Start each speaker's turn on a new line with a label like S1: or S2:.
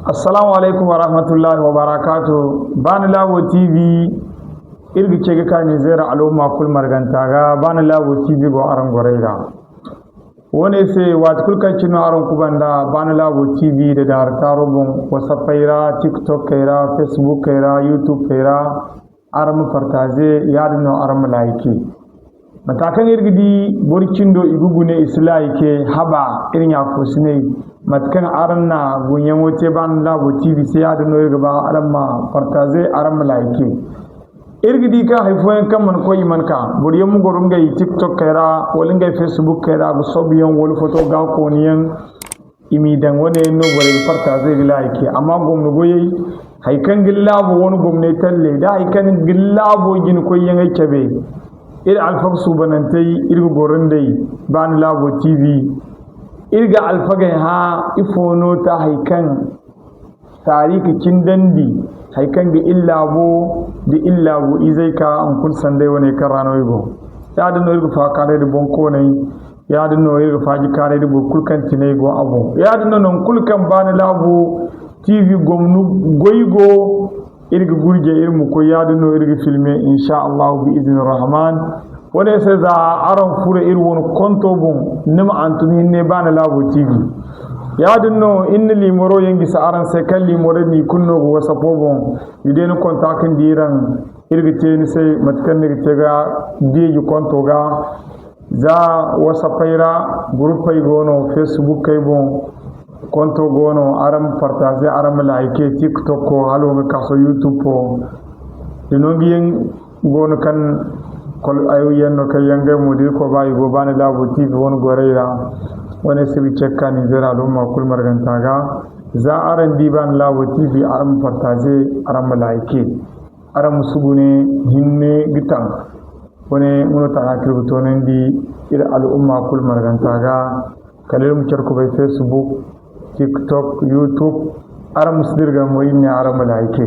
S1: Assalamu alaikum wa rahmatullahi wa barakatuh. Bani Labo TV irgi cege kani zera al'umma kul margantaga Bani Labo TV go aran goreida. Wone se wat kul kancino aran kubanda Bani Labo TV da dar tarobon WhatsApp kaira, TikTok kaira, Facebook kaira, YouTube kaira aran fartaze yadino aran malaiki. Matakan irgidi borcindo igugune islaike haba irin ya fosine matkan aranna gunyan wote Bani Labo TV sai yadino irgaba aran fartaze aran malaiki. Irgidi ka haifoyen kan man koyi manka buriyan mu gorun gai TikTok kaira walin gai Facebook kaira go sobiyan wal photo ga koniyan imidan wone no bore fartaze like amma gomno goyi haikan gillabo wani gomne talle da haikan gillabo gin koyen ai kebe alfag subanantai irga goron dai Bani Labo TV irga alfagai ha ifono ta haikan tariki kindandi haikan ga illabo izai ka an kun sandai wani kan rano ibo ya da no irga fa kare da bonko ne ya da no irga fa ji kare da kulkan tinai go abo ya da no non kulkan Bani Labo TV gomnu goigo irga gurje irmu ko yaduno irga filme insha Allah bi idin rahman wone se za aran fure irwon konto bon nima antuni ne Bani Labo TV yaduno inni limoro yengi sa aran se kan limoro ni kunno go wasa pobon ideno kontakin diran irga teni sai matkan ne tega deji konto ga za wasa paira group pay gono Facebook kay bon konto gono aram partage aram like TikTok ko halo ga kaso YouTube ko dino biyen gono kan kol ayu yenno kay yanga mudi ko bayi go Bani Labo TV won goreira woni sibi cekka ni zera do ma kul margantaga za aran di Bani Labo TV aram partage aram like aram sugune hinne gitan woni muno ta akirbu tonen di ila al umma kul margantaga kalilum cerko bay Facebook TikTok, YouTube, aram musdirga moyinne aram malaike.